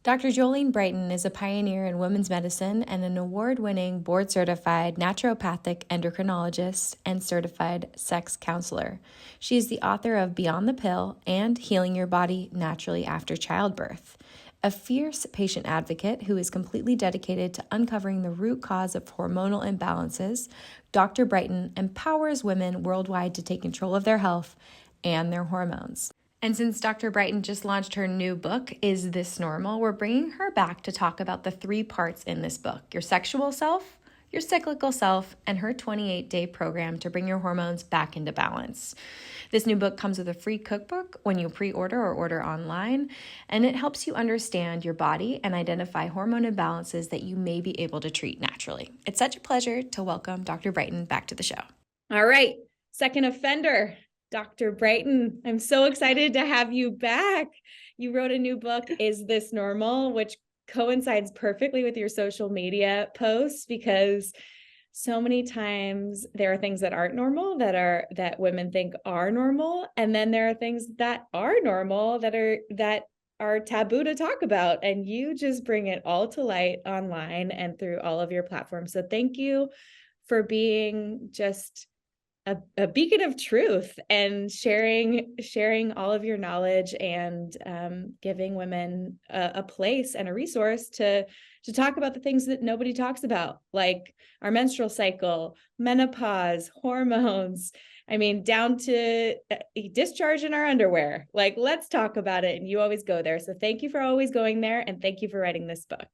Dr. Jolene Brighten is a pioneer in women's medicine and an award-winning board-certified naturopathic endocrinologist and certified sex counselor. She is the author of Beyond the Pill and Healing Your Body Naturally After Childbirth. A fierce patient advocate who is completely dedicated to uncovering the root cause of hormonal imbalances, Dr. Brighten empowers women worldwide to take control of their health and their hormones. And since Dr. Brighten just launched her new book, Is This Normal?, we're bringing her back to talk about the three parts in this book: your sexual self, your cyclical self, and her 28-day program to bring your hormones back into balance. This new book comes with a free cookbook when you pre-order or order online, and it helps you understand your body and identify hormone imbalances that you may be able to treat naturally. It's such a pleasure to welcome Dr. Brighten back to the show. All right, second offender, Dr. Brighten. I'm so excited to have you back. You wrote a new book, Is This Normal?, which coincides perfectly with your social media posts, because so many times there are things that aren't normal that women think are normal, and then there are things that are normal that are taboo to talk about, and you just bring it all to light online and through all of your platforms. So thank you for being just a beacon of truth and sharing all of your knowledge, and giving women a place and a resource to talk about the things that nobody talks about, like our menstrual cycle, menopause, hormones. I mean, down to discharge in our underwear. Like, let's talk about it. And you always go there. So thank you for always going there. And thank you for writing this book.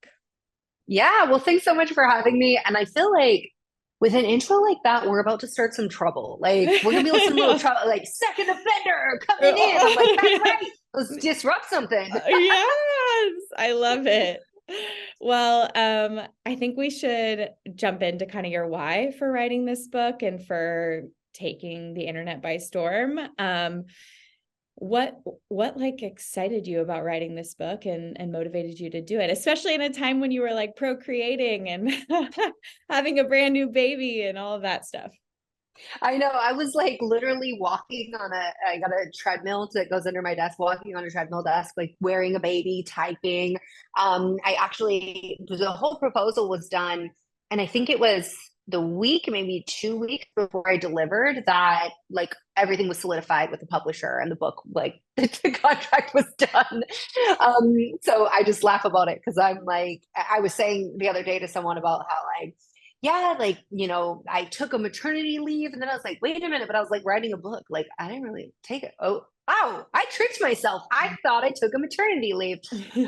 Yeah, well, thanks so much for having me. And I feel like with an intro like that, we're about to start some trouble. Like, we're gonna be some little trouble, like second offender coming in. I'm like, that's right. Let's disrupt something. Yes, I love it. Well, I think we should jump into kind of your why for writing this book and for taking the internet by storm. What like excited you about writing this book and motivated you to do it, especially in a time when you were like procreating and having a brand new baby and all of that stuff? I know. I was like literally walking on I got a treadmill that goes under my desk, walking on a treadmill desk, like wearing a baby, typing. The whole proposal was done, and I think it was the week, maybe 2 weeks before I delivered, that like everything was solidified with the publisher and the book, like the contract was done. So I just laugh about it because I'm like, I was saying the other day to someone about how like, yeah, like, I took a maternity leave, and then I was like, wait a minute, but I was like writing a book. Like, I didn't really take it. Oh, wow, I tricked myself. I thought I took a maternity leave.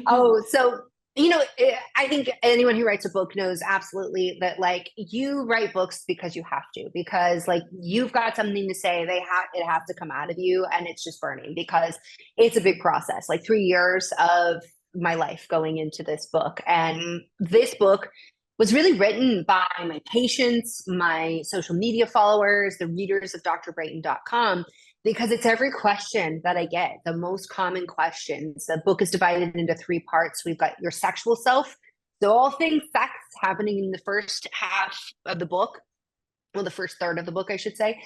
Oh, so, I think anyone who writes a book knows absolutely that, like, you write books because you have to, because like you've got something to say. It has to come out of you, and it's just burning because it's a big process, like 3 years of my life going into this book. And this book was really written by my patients, my social media followers, the readers of drbrighten.com, because it's every question that I get, the most common questions. The book is divided into three parts. We've got your sexual self, so all things sex happening in the first half of the book, well, the first third of the book, I should say.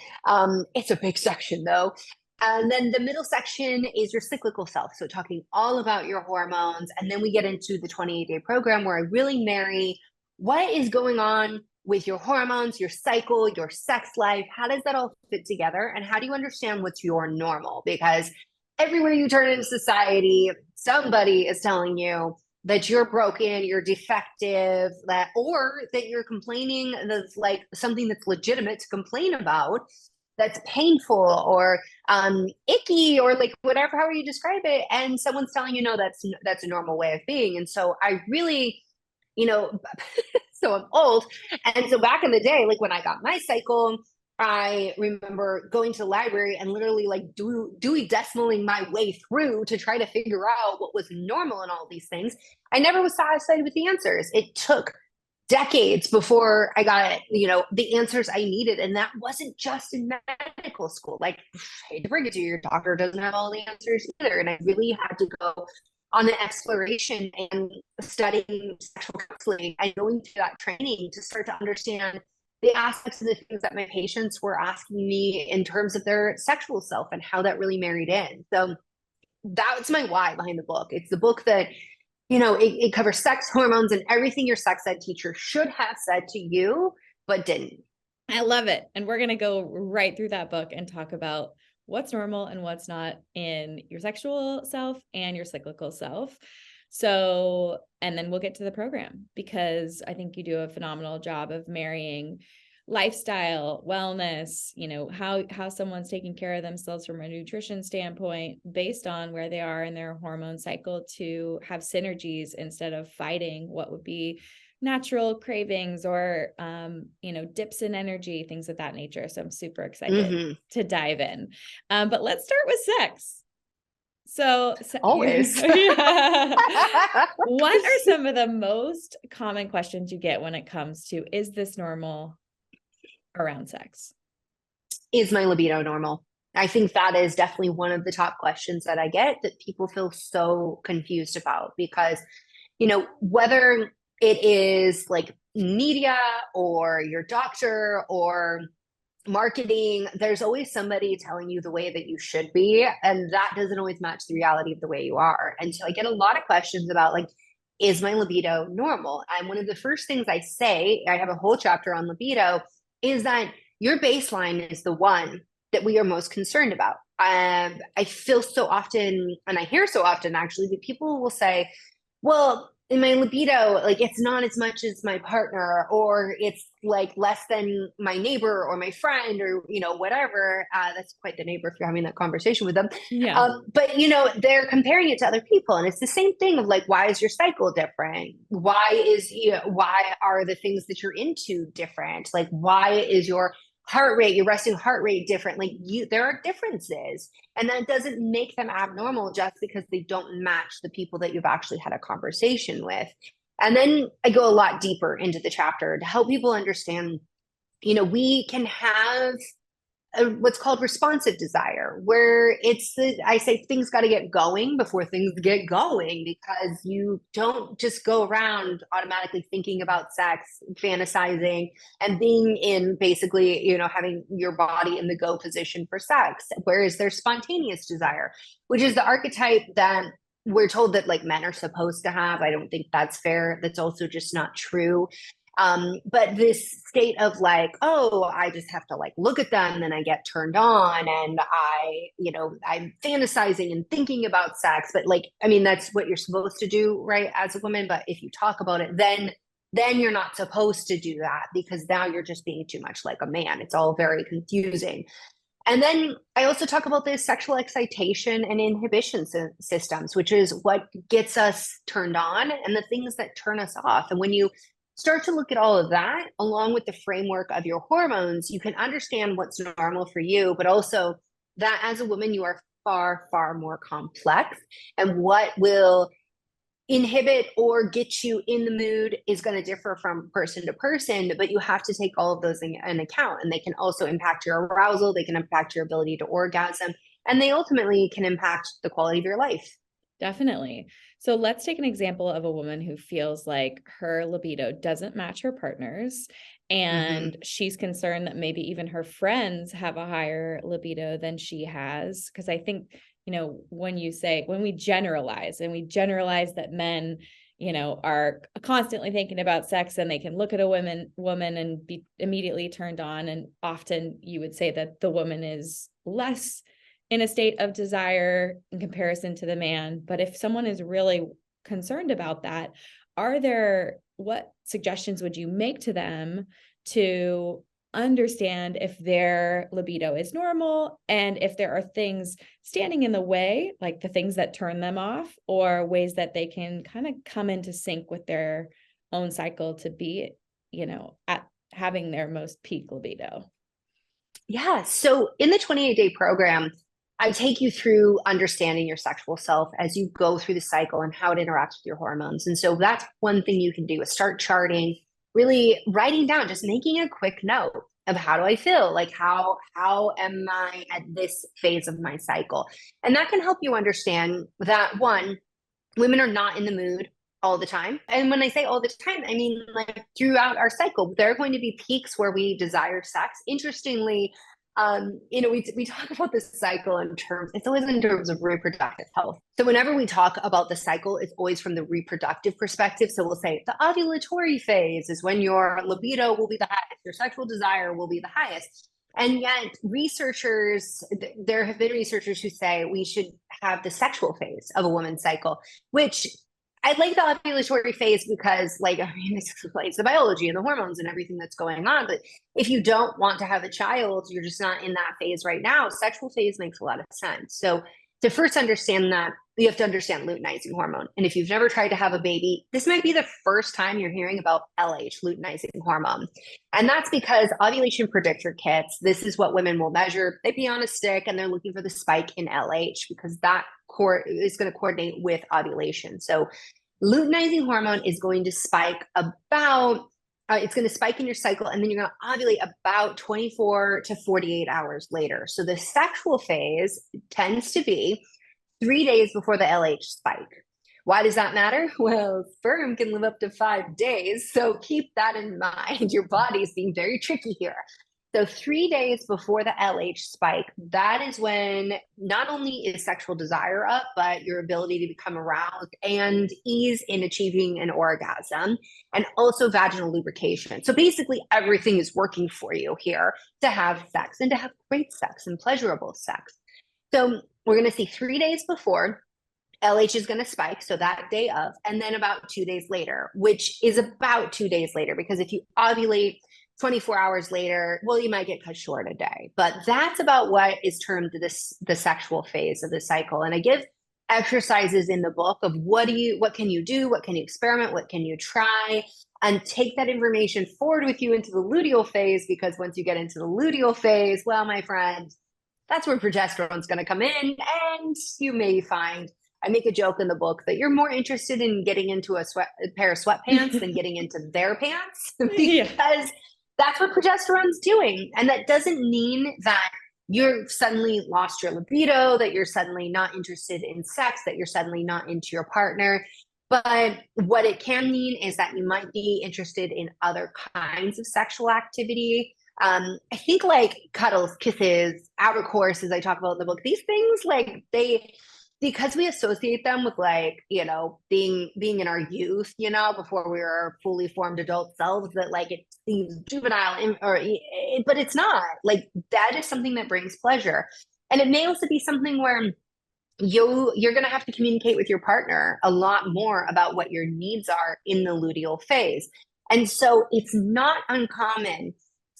It's a big section though. And then the middle section is your cyclical self. So talking all about your hormones. And then we get into the 28-day program where I really marry what is going on with your hormones, your cycle, your sex life. How does that all fit together? And how do you understand what's your normal? Because everywhere you turn in society, somebody is telling you that you're broken, you're defective, or that you're complaining that's like something that's legitimate to complain about, that's painful or icky, or like whatever, however you describe it. And someone's telling you, no, that's a normal way of being. And so I really, so I'm old. And so back in the day, like when I got my cycle, I remember going to the library and literally like Dewey Decimaling my way through to try to figure out what was normal and all these things. I never was satisfied with the answers. It took decades before I got, the answers I needed. And that wasn't just in medical school. Like, I hate to bring it to you, your doctor doesn't have all the answers either. And I really had to go on an exploration and studying sexual counseling and going to that training to start to understand the aspects of the things that my patients were asking me in terms of their sexual self and how that really married in. So that's my why behind the book. It's the book that it covers sex, hormones, and everything your sex ed teacher should have said to you, but didn't. I love it. And we're going to go right through that book and talk about what's normal and what's not in your sexual self and your cyclical self. So, and then we'll get to the program, because I think you do a phenomenal job of marrying lifestyle, wellness, how someone's taking care of themselves from a nutrition standpoint based on where they are in their hormone cycle, to have synergies instead of fighting what would be natural cravings or dips in energy, things of that nature. So I'm super excited to dive in. But let's start with sex. So Always. Yeah. What are some of the most common questions you get when it comes to, is this normal, around sex? Is my libido normal? I think that is definitely one of the top questions that I get, that people feel so confused about, because, whether it is like media or your doctor or marketing, there's always somebody telling you the way that you should be. And that doesn't always match the reality of the way you are. And so I get a lot of questions about, like, is my libido normal? And one of the first things I say, I have a whole chapter on libido, is that your baseline is the one that we are most concerned about. I feel so often, and I hear so often actually, that people will say, well, in my libido, like, it's not as much as my partner, or it's like less than my neighbor or my friend, or whatever. That's quite the neighbor if you're having that conversation with them. Yeah. But they're comparing it to other people, and it's the same thing of like, why is your cycle different? Why are the things that you're into different? Like, why is your heart rate, your resting heart rate different? Like, there are differences, and that doesn't make them abnormal just because they don't match the people that you've actually had a conversation with. And then I go a lot deeper into the chapter to help people understand, we can have what's called responsive desire, where I say things got to get going before things get going, because you don't just go around automatically thinking about sex, fantasizing, and being in basically, having your body in the go position for sex. Whereas there's spontaneous desire, which is the archetype that we're told that like men are supposed to have. I don't think that's fair. That's also just not true. But this state of like, oh, I just have to like look at them and I get turned on, and I'm fantasizing and thinking about sex. But like, I mean, that's what you're supposed to do, right, as a woman. But if you talk about it, then you're not supposed to do that, because now you're just being too much like a man. It's all very confusing. And then I also talk about the sexual excitation and inhibition systems, which is what gets us turned on and the things that turn us off. And when you start to look at all of that, along with the framework of your hormones, you can understand what's normal for you, but also that as a woman, you are far, far more complex. And what will inhibit or get you in the mood is going to differ from person to person, but you have to take all of those in account. And they can also impact your arousal, they can impact your ability to orgasm, and they ultimately can impact the quality of your life. Definitely. So let's take an example of a woman who feels like her libido doesn't match her partner's, and she's concerned that maybe even her friends have a higher libido than she has. Because I think, when we generalize that men, are constantly thinking about sex, and they can look at a woman and be immediately turned on. And often you would say that the woman is less in a state of desire in comparison to the man. But if someone is really concerned about that, what suggestions would you make to them to understand if their libido is normal, and if there are things standing in the way, like the things that turn them off, or ways that they can kind of come into sync with their own cycle to be, at having their most peak libido? Yeah. So in the 28-day program, I take you through understanding your sexual self as you go through the cycle and how it interacts with your hormones. And so that's one thing you can do, is start charting, really writing down, just making a quick note of how do I feel? Like, how am I at this phase of my cycle? And that can help you understand that, one, women are not in the mood all the time. And when I say all the time, I mean like throughout our cycle, there are going to be peaks where we desire sex. Interestingly, We talk about the cycle in terms, it's always in terms of reproductive health. So whenever we talk about the cycle, it's always from the reproductive perspective. So we'll say the ovulatory phase is when your libido will be the highest, your sexual desire will be the highest. And yet there have been researchers who say we should have the sexual phase of a woman's cycle, which I like the ovulatory phase because, this explains the biology and the hormones and everything that's going on. But if you don't want to have a child, you're just not in that phase right now, sexual phase makes a lot of sense. So to first understand that, you have to understand luteinizing hormone. And if you've never tried to have a baby, this might be the first time you're hearing about LH, luteinizing hormone. And that's because ovulation predictor kits, this is what women will measure. They'd be on a stick and they're looking for the spike in LH because that is going to coordinate with ovulation. So luteinizing hormone is going to spike it's going to spike in your cycle, and then you're going to ovulate about 24 to 48 hours later. So the sexual phase tends to be 3 days before the LH spike. Why does that matter? Well, sperm can live up to 5 days. So keep that in mind. Your body's being very tricky here. So 3 days before the LH spike, that is when not only is sexual desire up, but your ability to become aroused and ease in achieving an orgasm, and also vaginal lubrication. So basically everything is working for you here to have sex and to have great sex and pleasurable sex. So we're going to see 3 days before LH is going to spike, so that day of, and then about 2 days later, which is about 2 days later, because if you ovulate 24 hours later, well, you might get cut short a day. But that's about what is termed the sexual phase of the cycle. And I give exercises in the book of what can you do, what can you experiment, what can you try, and take that information forward with you into the luteal phase, because once you get into the luteal phase, well, my friend, that's where progesterone is going to come in, and you may find, I make a joke in the book that you're more interested in getting into a pair of sweatpants than getting into their pants, because that's what progesterone's doing. And that doesn't mean that you're suddenly lost your libido, that you're suddenly not interested in sex, that you're suddenly not into your partner. But what it can mean is that you might be interested in other kinds of sexual activity. I think like cuddles, kisses, outer course, as I talk about in the book, these things, because we associate them with being in our youth, before we were fully formed adult selves, that it seems juvenile, but it's not. That is something that brings pleasure. And it may also be something where you're going to have to communicate with your partner a lot more about what your needs are in the luteal phase. And so it's not uncommon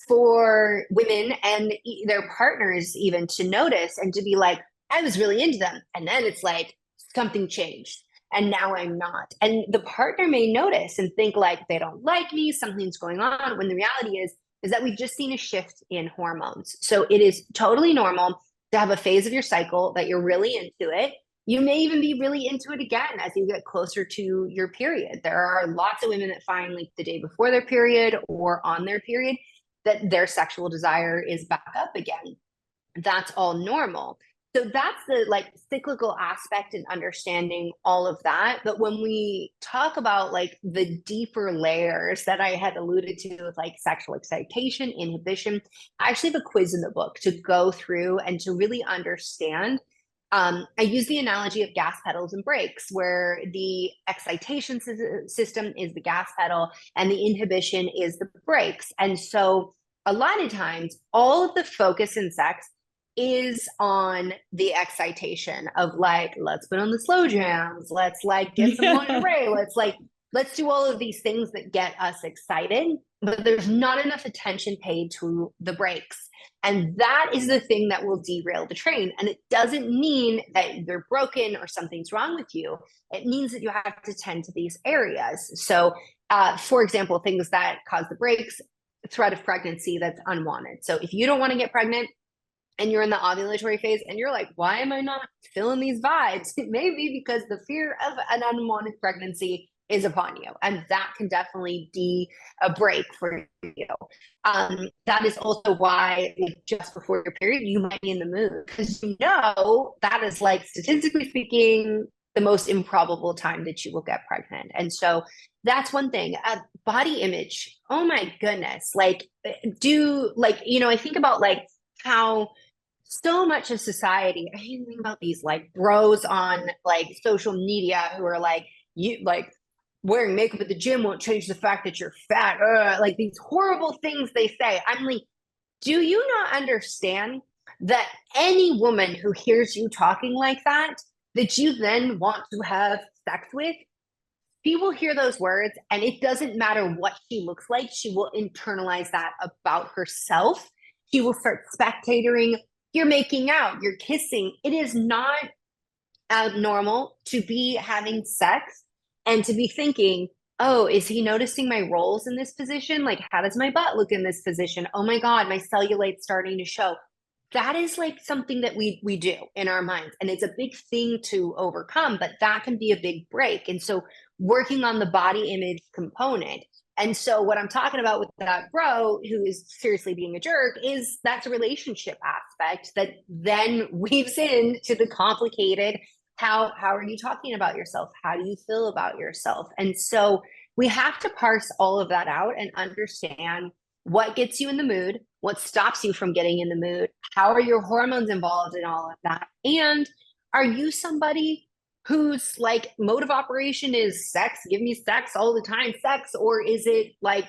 for women and their partners even to notice and to be like, I was really into them. And then it's like something changed and now I'm not. And the partner may notice and think like they don't like me, something's going on, when the reality is that we've just seen a shift in hormones. So it is totally normal to have a phase of your cycle that you're really into it. You may even be really into it again as you get closer to your period. There are lots of women that find the day before their period or on their period that their sexual desire is back up again. That's all normal. So that's the cyclical aspect and understanding all of that. But when we talk about the deeper layers that I had alluded to with sexual excitation, inhibition, I actually have a quiz in the book to go through and to really understand. I use the analogy of gas pedals and brakes, where the excitation system is the gas pedal and the inhibition is the brakes. And so a lot of times, all of the focus in sex is on the excitation of let's put on the slow jams, let's get some lingerie, let's do all of these things that get us excited, but there's not enough attention paid to the brakes. And that is the thing that will derail the train. And it doesn't mean that you're broken or something's wrong with you. It means that you have to tend to these areas. So for example, things that cause the brakes, threat of pregnancy that's unwanted. So if you don't want to get pregnant, and you're in the ovulatory phase and you're like, why am I not feeling these vibes? It may be because the fear of an unwanted pregnancy is upon you. And that can definitely be a break for you. That is also why just before your period, you might be in the mood, because that is statistically speaking, the most improbable time that you will get pregnant. And so that's one thing. Body image. Oh my goodness. I think about how so much of society, I even think about these like bros on like social media who are like, you like wearing makeup at the gym won't change the fact that you're fat. Like these horrible things they say. I'm like, do you not understand that any woman who hears you talking like that you then want to have sex with, she will hear those words, and it doesn't matter what she looks like, she will internalize that about herself. She will start spectating. You're making out, you're kissing. It is not abnormal to be having sex and to be thinking, oh, is he noticing my rolls in this position? Like, how does my butt look in this position? Oh my God, my cellulite's starting to show. That is like something that we do in our minds. And it's a big thing to overcome, but that can be a big break. And so working on the body image component. And so what I'm talking about with that bro who is seriously being a jerk is that's a relationship aspect that then weaves into the complicated, how are you talking about yourself? How do you feel about yourself? And so we have to parse all of that out and understand what gets you in the mood, what stops you from getting in the mood, how are your hormones involved in all of that? And are you somebody whose like mode of operation is sex, give me sex all the time, sex, or is it like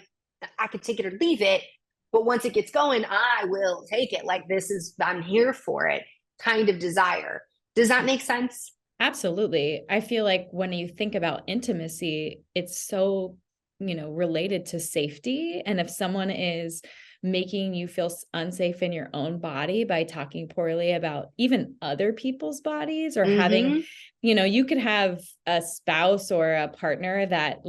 I could take it or leave it, but once it gets going, I will take it. Like this is, I'm here for it kind of desire. Does that make sense? Absolutely. I feel like when you think about intimacy, it's so, related to safety. And if someone is making you feel unsafe in your own body by talking poorly about even other people's bodies or having, you could have a spouse or a partner that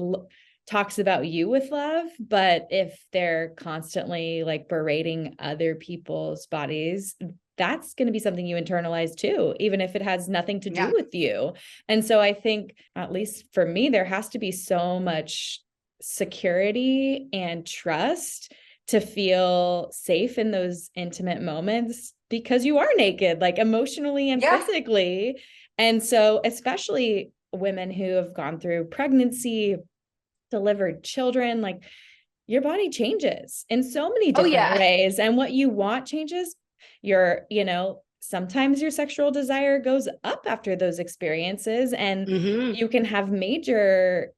talks about you with love, but if they're constantly like berating other people's bodies, that's going to be something you internalize too, even if it has nothing to do with you. And so I think, at least for me, there has to be so much security and trust to feel safe in those intimate moments because you are naked, like emotionally and physically. And so especially women who have gone through pregnancy, delivered children, like your body changes in so many different ways. And what you want changes. Sometimes your sexual desire goes up after those experiences, and you can have major,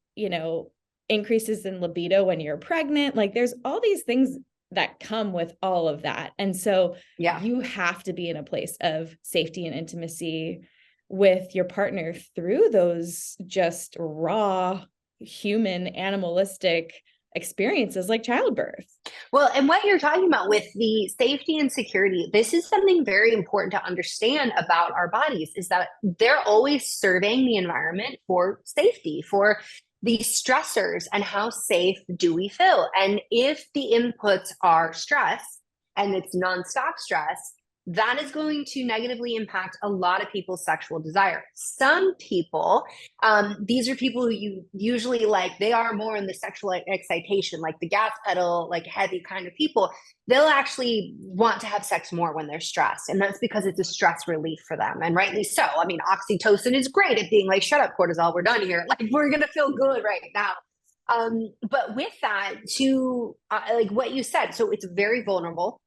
increases in libido when you're pregnant. Like there's all these things that come with all of that. And so you have to be in a place of safety and intimacy with your partner through those just raw, human, animalistic experiences like childbirth. Well, and what you're talking about with the safety and security, this is something very important to understand about our bodies, is that they're always serving the environment for safety, for the stressors, and how safe do we feel? And if the inputs are stress and it's nonstop stress, that is going to negatively impact a lot of people's sexual desire. Some people, these are people who you usually like, they are more in the sexual excitation, like the gas pedal, like heavy kind of people. They'll actually want to have sex more when they're stressed. And that's because it's a stress relief for them. And rightly so. I mean, oxytocin is great at being like, shut up, cortisol, we're done here. Like, we're going to feel good right now. But with that, to like what you said, so it's very vulnerable.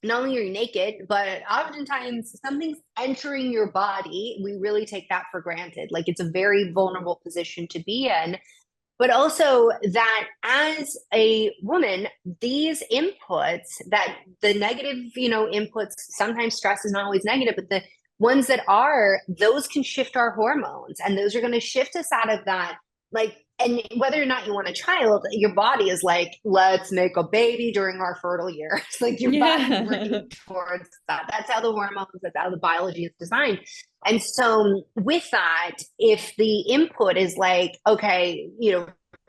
Not only are you naked, but oftentimes something's entering your body. We really take that for granted. Like it's a very vulnerable position to be in. But also that as a woman, these inputs, that the negative, inputs, sometimes stress is not always negative, but the ones that are, those can shift our hormones, and those are going to shift us out of that. Like, and whether or not you want a child, your body is like, let's make a baby during our fertile years. Like your body's working towards that. That's how the hormones, that's how the biology is designed. And so with that, if the input is like, okay,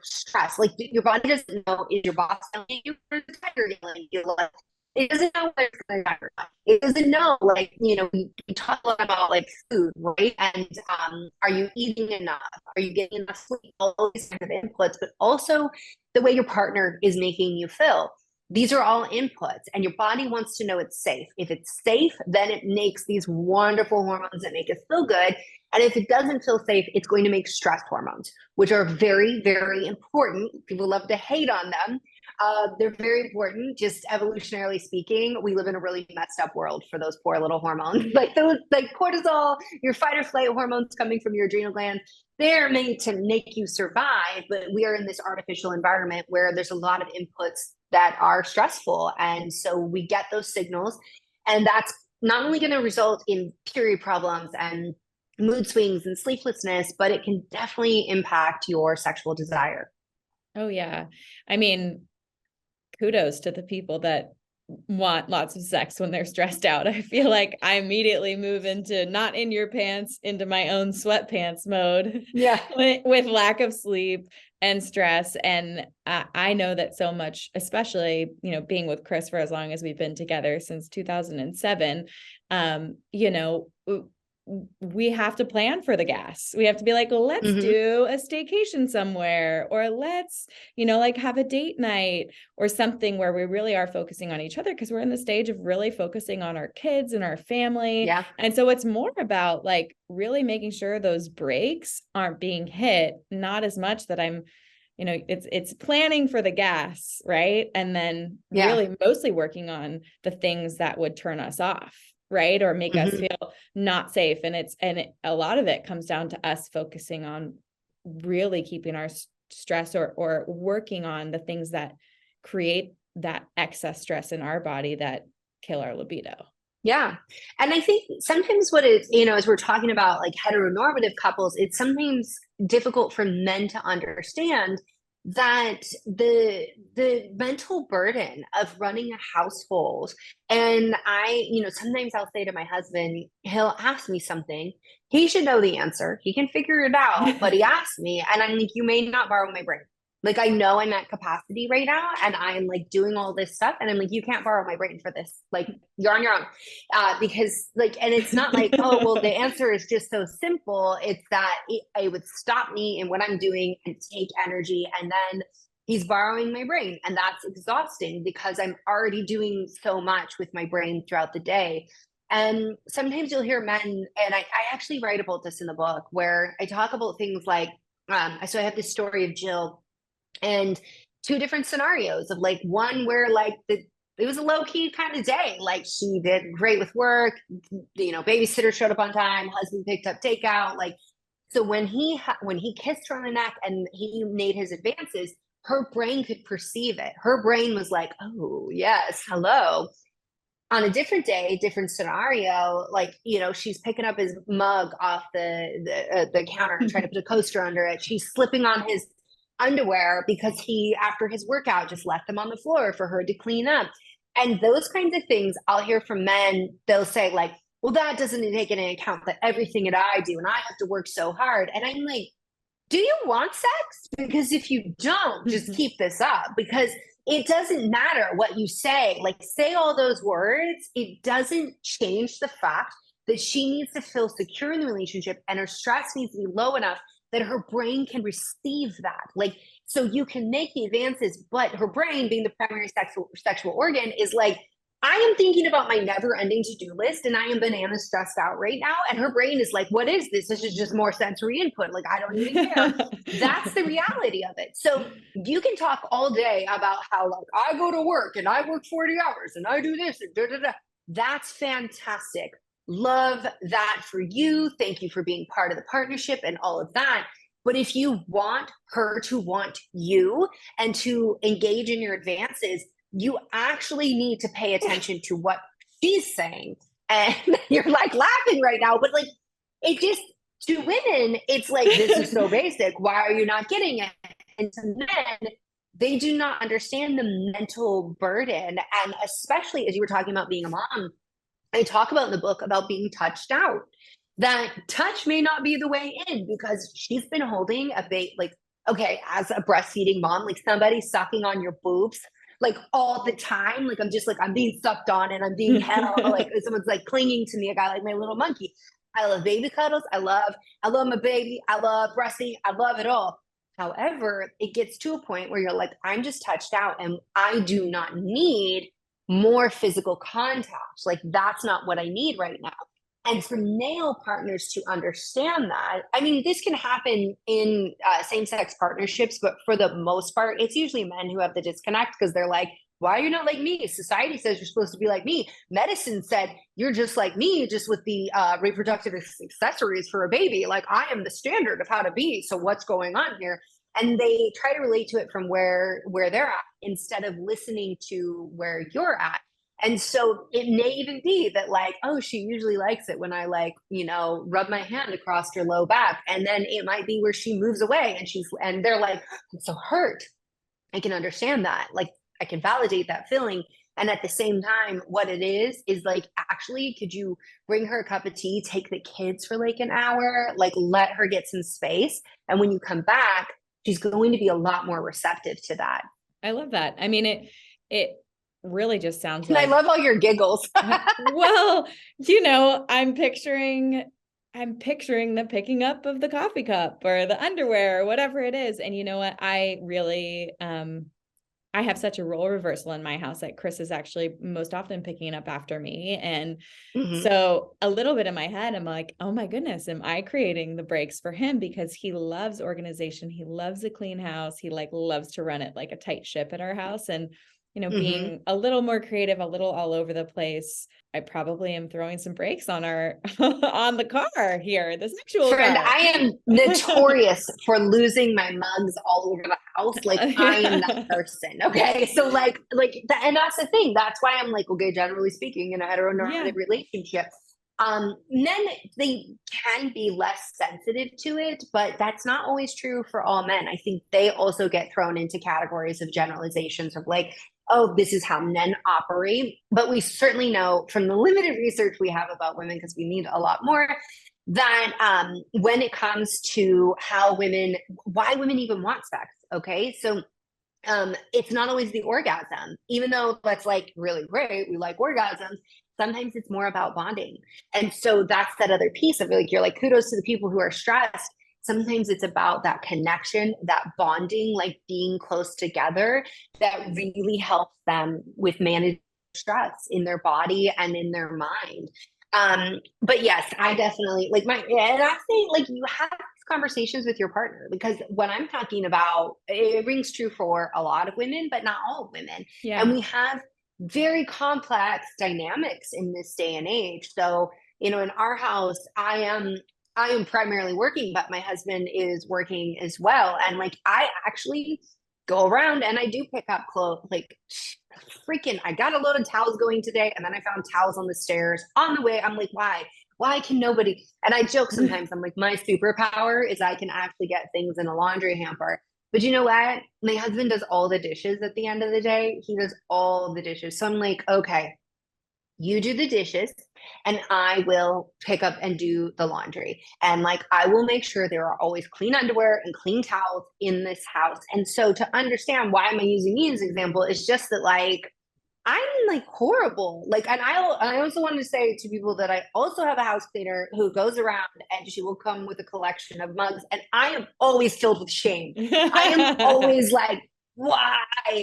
stress, like your body doesn't know, is your boss telling you for the tiger yelling you? Like, it doesn't know what it's going to do. It doesn't know, like, we talk a lot about like food, right? And are you eating enough? Are you getting enough sleep? All these kind of inputs, but also the way your partner is making you feel. These are all inputs, and your body wants to know it's safe. If it's safe, then it makes these wonderful hormones that make us feel good. And if it doesn't feel safe, it's going to make stress hormones, which are very, very important. People love to hate on them. They're very important. Just evolutionarily speaking, we live in a really messed up world for those poor little hormones. Like those, like cortisol, your fight or flight hormones coming from your adrenal gland, they're made to make you survive. But we are in this artificial environment where there's a lot of inputs that are stressful. And so we get those signals, and that's not only going to result in period problems and mood swings and sleeplessness, but it can definitely impact your sexual desire. Oh yeah. I mean, kudos to the people that want lots of sex when they're stressed out. I feel like I immediately move into not in your pants, into my own sweatpants mode. Yeah. with lack of sleep and stress. And I know that so much, especially, you know, being with Chris for as long as we've been together since 2007, you know, we have to plan for the gas. We have to be like, let's do a staycation somewhere, or let's, you know, like have a date night or something where we really are focusing on each other, because we're in the stage of really focusing on our kids and our family. Yeah. And so it's more about like really making sure those breaks aren't being hit, not as much that I'm, you know, it's planning for the gas, right? And then really mostly working on the things that would turn us off, right? Or make us feel not safe. And a lot of it comes down to us focusing on really keeping our stress or working on the things that create that excess stress in our body that kill our libido. Yeah. And I think sometimes what it's, you know, as we're talking about like heteronormative couples, it's sometimes difficult for men to understand that the mental burden of running a household. And I, you know, sometimes I'll say to my husband, he'll ask me something, he should know the answer, he can figure it out, but he asks me and I'm like, you may not borrow my brain. Like, I know I'm at capacity right now and I'm like doing all this stuff. And I'm like, you can't borrow my brain for this. Like, you're on your own. Because like, and it's not like, oh, well, the answer is just so simple. It's that it would stop me in what I'm doing and take energy. And then he's borrowing my brain. And that's exhausting because I'm already doing so much with my brain throughout the day. And sometimes you'll hear men, and I actually write about this in the book where I talk about things like, so I have this story of Jill, and two different scenarios of like one where like it was a low-key kind of day. Like she did great with work, you know, babysitter showed up on time, husband picked up takeout. Like, so when he kissed her on the neck and he made his advances, her brain could perceive it. Her brain was like, oh yes, hello. On a different day, different scenario, like, you know, she's picking up his mug off the counter and trying to put a coaster under it. She's slipping on his underwear because he, after his workout, just left them on the floor for her to clean up. And those kinds of things I'll hear from men. They'll say like, well, that doesn't take into account that everything that I do and I have to work so hard. And I'm like, do you want sex? Because if you don't, just keep this up, because it doesn't matter what you say. Like, say all those words, it doesn't change the fact that she needs to feel secure in the relationship and her stress needs to be low enough that her brain can receive that. Like, so you can make the advances, but her brain, being the primary sexual organ, is like, I am thinking about my never-ending to-do list and I am banana stressed out right now. And her brain is like, what is this? This is just more sensory input. Like, I don't even care. That's the reality of it. So you can talk all day about how like I go to work and I work 40 hours and I do this and da da da. That's fantastic. Love that for you. Thank you for being part of the partnership and all of that. But if you want her to want you and to engage in your advances, you actually need to pay attention to what she's saying. And you're like laughing right now, but like, it just, to women, it's like, this is so basic. Why are you not getting it? And to men, they do not understand the mental burden. And especially as you were talking about being a mom, I talk about in the book about being touched out. That touch may not be the way in because she's been holding a baby, like, okay, as a breastfeeding mom, like somebody sucking on your boobs, like all the time. Like, I'm just like, I'm being sucked on and I'm being held, like someone's like clinging to me, a guy like my little monkey. I love baby cuddles. I love my baby. I love breastfeeding. I love it all. However, it gets to a point where you're like, I'm just touched out and I do not need more physical contact. Like, that's not what I need right now. And for male partners to understand that, I mean, this can happen in same-sex partnerships, but for the most part, it's usually men who have the disconnect because they're like, why are you not like me? Society says you're supposed to be like me. Medicine said you're just like me, just with the reproductive accessories for a baby. Like, I am the standard of how to be. So what's going on here? And they try to relate to it from where they're at instead of listening to where you're at. And so it may even be that, like, oh, she usually likes it when I, like, rub my hand across her low back. And then it might be where she moves away and they're like, I'm so hurt. I can understand that. Like, I can validate that feeling. And at the same time, what it is like, actually, could you bring her a cup of tea, take the kids for like an hour, like let her get some space. And when you come back, she's going to be a lot more receptive to that. I love that. I mean, it really just sounds and like, I love all your giggles. well, I'm picturing the picking up of the coffee cup or the underwear or whatever it is. And you know what? I really, I have such a role reversal in my house that Chris is actually most often picking it up after me. And so a little bit in my head, I'm like, oh my goodness, am I creating the breaks for him? Because he loves organization. He loves a clean house. He like loves to run it like a tight ship at our house. And being a little more creative, a little all over the place, I probably am throwing some brakes on on the car here, the sexual Friend, car. I am notorious for losing my mugs all over the house. Like, I am that person. Okay. So and that's the thing. That's why I'm like, okay, generally speaking, in a heteronormative relationship, men, they can be less sensitive to it, but that's not always true for all men. I think they also get thrown into categories of generalizations of like, oh, this is how men operate. But we certainly know from the limited research we have about women, because we need a lot more, that when it comes to why women even want sex, okay? So it's not always the orgasm, even though that's like really great. We like orgasms. Sometimes it's more about bonding. And so that's that other piece of it. Like, you're like, kudos to the people who are stressed. Sometimes it's about that connection, that bonding, like being close together, that really helps them with managing stress in their body and in their mind. But yes, I definitely and I say, like, you have conversations with your partner, because what I'm talking about, it rings true for a lot of women, but not all women. Yeah. And we have very complex dynamics in this day and age. So, in our house, I am primarily working, but my husband is working as well. And like, I actually go around and I do pick up clothes. Like, I got a load of towels going today, and then I found towels on the stairs on the way. I'm like, why can nobody? And I joke sometimes, I'm like, my superpower is I can actually get things in a laundry hamper. But you know what? My husband does all the dishes at the end of the day. He does all the dishes. So I'm like, okay, you do the dishes and I will pick up and do the laundry. And like, I will make sure there are always clean underwear and clean towels in this house. And so to understand why am I using me as an example, it's just that, like, I'm like horrible. Like, and I also want to say to people that I also have a house cleaner who goes around and she will come with a collection of mugs, and I am always filled with shame. I am always like, why?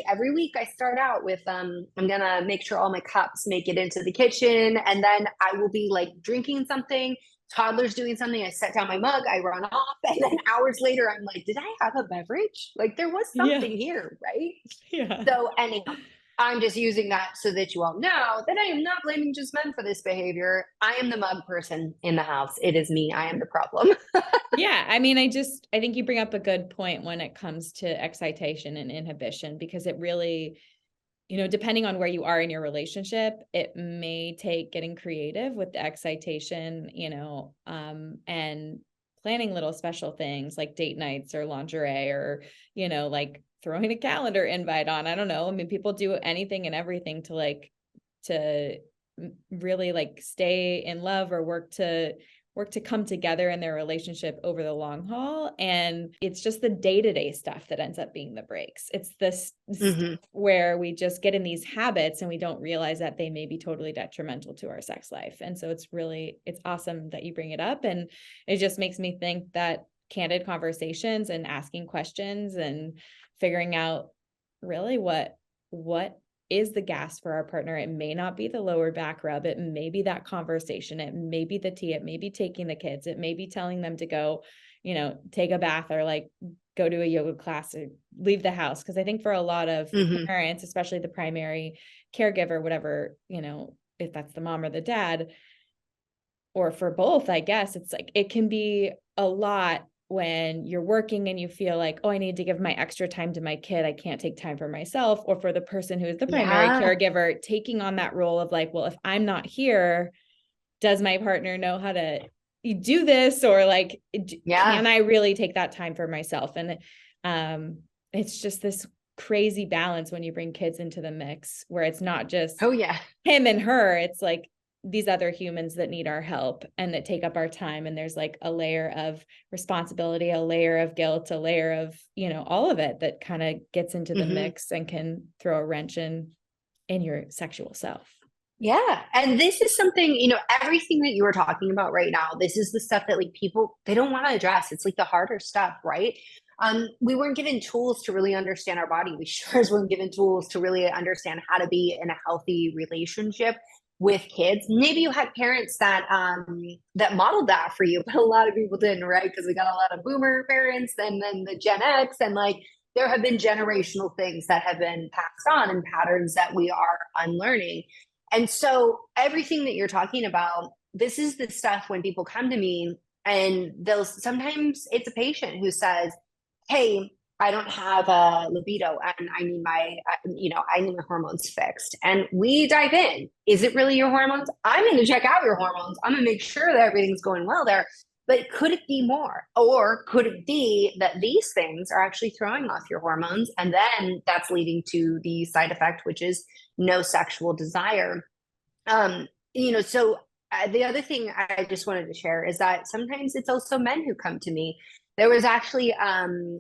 Every week I start out with I'm gonna make sure all my cups make it into the kitchen, and then I will be like drinking something, toddler's doing something, I set down my mug, I run off, and then hours later I'm like, did I have a beverage? Like, there was something here, right? Yeah. So anyhow, I'm just using that so that you all know that I am not blaming just men for this behavior. I am the mug person in the house. It is me. I am the problem. Yeah. I mean, I think you bring up a good point when it comes to excitation and inhibition, because it really, depending on where you are in your relationship, it may take getting creative with the excitation, and planning little special things like date nights or lingerie or, like throwing a calendar invite on. I don't know. I mean, people do anything and everything to really like stay in love or work to come together in their relationship over the long haul. And it's just the day-to-day stuff that ends up being the breaks. It's this where we just get in these habits and we don't realize that they may be totally detrimental to our sex life. And so it's awesome that you bring it up. And it just makes me think that candid conversations and asking questions and figuring out really what is the gas for our partner. It may not be the lower back rub. It may be that conversation. It may be the tea. It may be taking the kids. It may be telling them to go, take a bath or like go to a yoga class or leave the house. Cause I think for a lot of parents, especially the primary caregiver, whatever, if that's the mom or the dad, or for both, I guess it's like, it can be a lot when you're working and you feel like, oh, I need to give my extra time to my kid. I can't take time for myself. Or for the person who is the primary caregiver, taking on that role of like, well, if I'm not here, does my partner know how to do this? Or like, can I really take that time for myself? And it's just this crazy balance when you bring kids into the mix, where it's not just him and her. It's like these other humans that need our help and that take up our time. And there's like a layer of responsibility, a layer of guilt, a layer of, all of it that kind of gets into the mix and can throw a wrench in your sexual self. Yeah. And this is something, everything that you were talking about right now, this is the stuff that like people, they don't want to address. It's like the harder stuff, right? We weren't given tools to really understand our body. We sure as weren't given tools to really understand how to be in a healthy relationship with kids. Maybe you had parents that that modeled that for you, but a lot of people didn't, right? Because we got a lot of boomer parents and then the Gen X, and like there have been generational things that have been passed on and patterns that we are unlearning. And so everything that you're talking about, this is the stuff when people come to me, and sometimes it's a patient who says, hey, I don't have a libido and I need my hormones fixed. And we dive in. Is it really your hormones? I'm going to check out your hormones. I'm going to make sure that everything's going well there. But could it be more? Or could it be that these things are actually throwing off your hormones? And then that's leading to the side effect, which is no sexual desire. So the other thing I just wanted to share is that sometimes it's also men who come to me. There was actually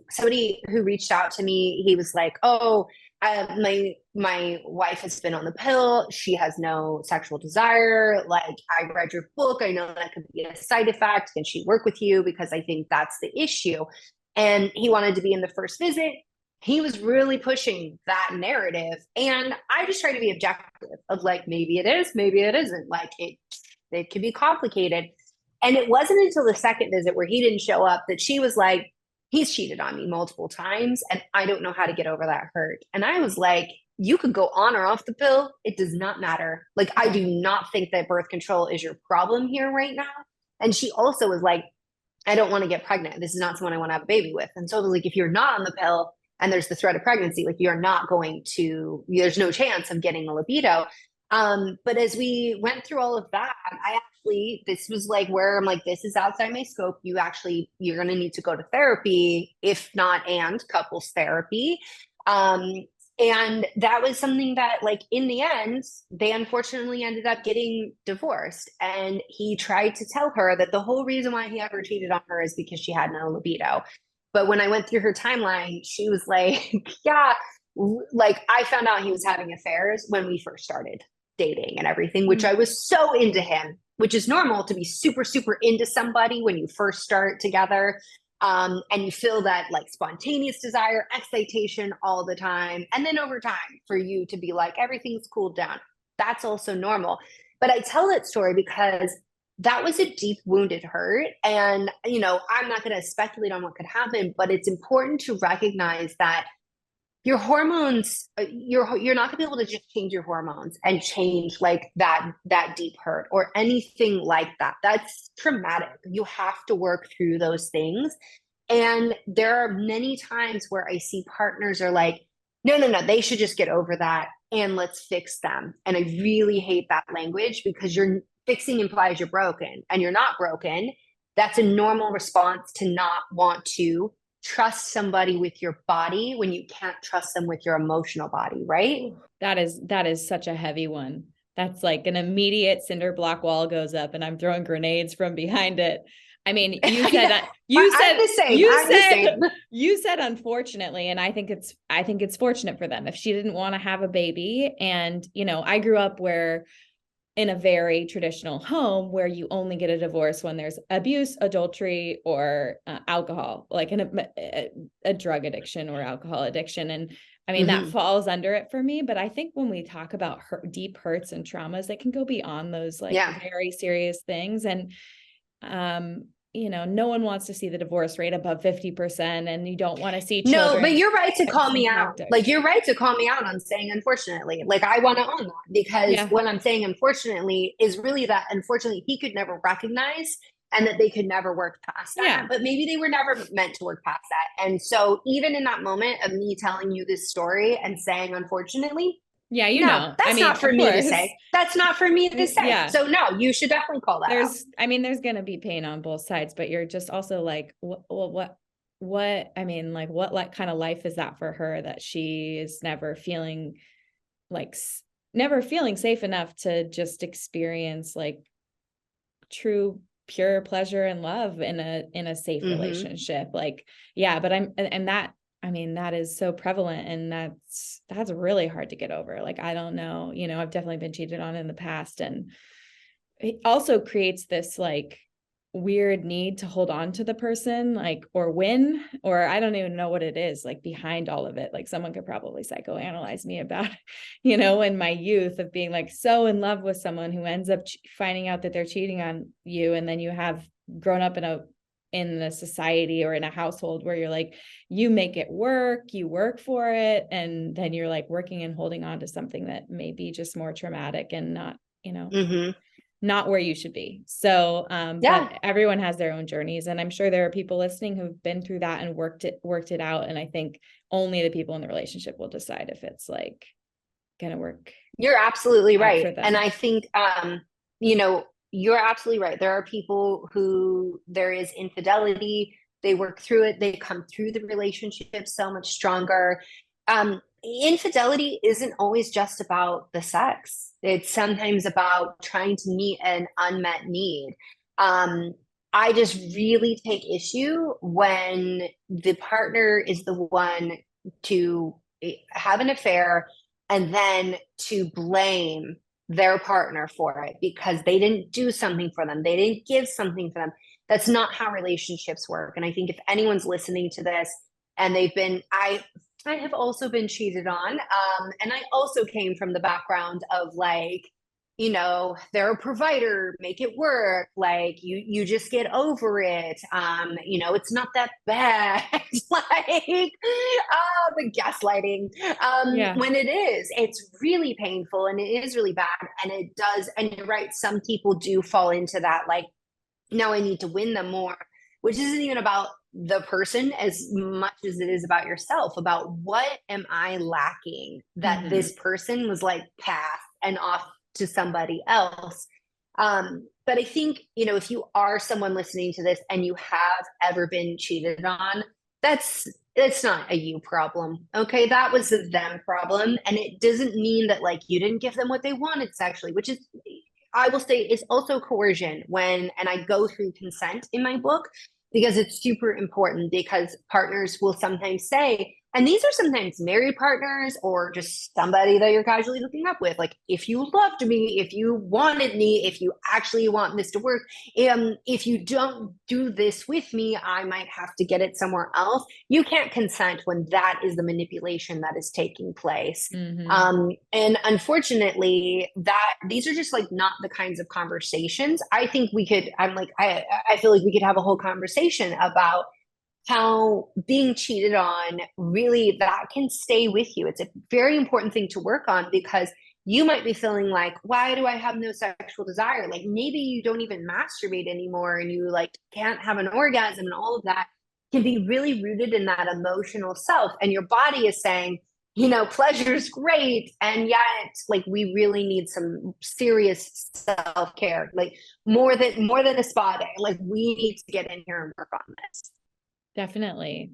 somebody who reached out to me. He was like, oh, my wife has been on the pill. She has no sexual desire. Like, I read your book. I know that could be a side effect. Can she work with you? Because I think that's the issue. And he wanted to be in the first visit. He was really pushing that narrative. And I just try to be objective of like, maybe it is, maybe it isn't. Like it can be complicated. And it wasn't until the second visit where he didn't show up that she was like, he's cheated on me multiple times and I don't know how to get over that hurt. And I was like, you could go on or off the pill. It does not matter. Like, I do not think that birth control is your problem here right now. And she also was like, I don't want to get pregnant. This is not someone I want to have a baby with. And so it was like, if you're not on the pill and there's the threat of pregnancy, like there's no chance of getting a libido. But as we went through all of that, this was like where I'm like, this is outside my scope. You're going to need to go to therapy, if not, and couples therapy. And that was something that, like, in the end, they unfortunately ended up getting divorced. And he tried to tell her that the whole reason why he ever cheated on her is because she had no libido. But when I went through her timeline, she was like, yeah, like, I found out he was having affairs when we first started dating and everything, which I was so into him, which is normal to be super, super into somebody when you first start together. And you feel that like spontaneous desire, excitation all the time. And then over time for you to be like, everything's cooled down. That's also normal. But I tell that story because that was a deep wounded hurt. And, I'm not going to speculate on what could happen, but it's important to recognize that your hormones, you're not gonna be able to just change your hormones and change like that deep hurt or anything like that. That's traumatic. You have to work through those things. And there are many times where I see partners are like, no, they should just get over that and let's fix them. And I really hate that language because fixing implies you're broken and you're not broken. That's a normal response to not want to trust somebody with your body when you can't trust them with your emotional body, right? That is such a heavy one. That's like an immediate cinder block wall goes up and I'm throwing grenades from behind it. I mean, you said that you said unfortunately, and I think it's fortunate for them if she didn't want to have a baby. And, I grew up in a very traditional home where you only get a divorce when there's abuse, adultery, or alcohol, like a drug addiction or alcohol addiction. And I mean, that falls under it for me, but I think when we talk about deep hurts and traumas, that can go beyond those like very serious things. And, no one wants to see the divorce rate above 50%, and you don't want to see children. No, but you're right to call me out. Like, you're right to call me out on saying, unfortunately, like, I want to own that, because what I'm saying, unfortunately, is really that, unfortunately, he could never recognize, and that they could never work past that, but maybe they were never meant to work past that. And so even in that moment of me telling you this story and saying, unfortunately, that's not for me to say. That's not for me to say. Yeah. So no, you should definitely call that out. There's going to be pain on both sides, but you're just also like, what kind of life is that for her, that she is never feeling safe enough to just experience like true pure pleasure and love in a safe relationship. Like, that is so prevalent, and that's really hard to get over. Like, I don't know, I've definitely been cheated on in the past, and it also creates this like weird need to hold on to the person, like, or win, or I don't even know what it is, like, behind all of it. Like, someone could probably psychoanalyze me about, in my youth, of being like so in love with someone who ends up finding out that they're cheating on you. And then you have grown up in a society or in a household where you're like, you make it work, you work for it. And then you're like working and holding on to something that may be just more traumatic and not, not where you should be. So, but everyone has their own journeys, and I'm sure there are people listening who've been through that and worked it out. And I think only the people in the relationship will decide if it's like going to work. You're absolutely right. And I think, you're absolutely right. There are people who there is infidelity, they work through it, they come through the relationship so much stronger. Infidelity isn't always just about the sex. It's sometimes about trying to meet an unmet need. I just really take issue when the partner is the one to have an affair and then to blame their partner for it because they didn't do something for them. They didn't give something for them. That's not how relationships work. And I think if anyone's listening to this and they've been, I have also been cheated on. And I also came from the background of like, they're a provider, make it work. Like you just get over it. It's not that bad. Like, the gaslighting. When it is, it's really painful and it is really bad. And it does. And you're right. Some people do fall into that. Like, now I need to win them more, which isn't even about the person as much as it is about yourself, about what am I lacking that this person was like passed and off to somebody else. But I think, if you are someone listening to this and you have ever been cheated on, it's not a you problem. Okay. That was a them problem. And it doesn't mean that like you didn't give them what they wanted sexually, which is, I will say, is also coercion and I go through consent in my book because it's super important, because partners will sometimes say, and these are sometimes married partners or just somebody that you're casually hooking up with. Like, if you loved me, if you wanted me, if you actually want this to work, if you don't do this with me, I might have to get it somewhere else. You can't consent when that is the manipulation that is taking place. And unfortunately, these are just like not the kinds of conversations I think we could, I feel like we could have a whole conversation about how being cheated on, really, that can stay with you. It's a very important thing to work on, because you might be feeling like, why do I have no sexual desire? Like, maybe you don't even masturbate anymore and you like can't have an orgasm, and all of that can be really rooted in that emotional self. And your body is saying, pleasure is great. And yet, like, we really need some serious self-care, like more than a spa day. Like, we need to get in here and work on this. Definitely.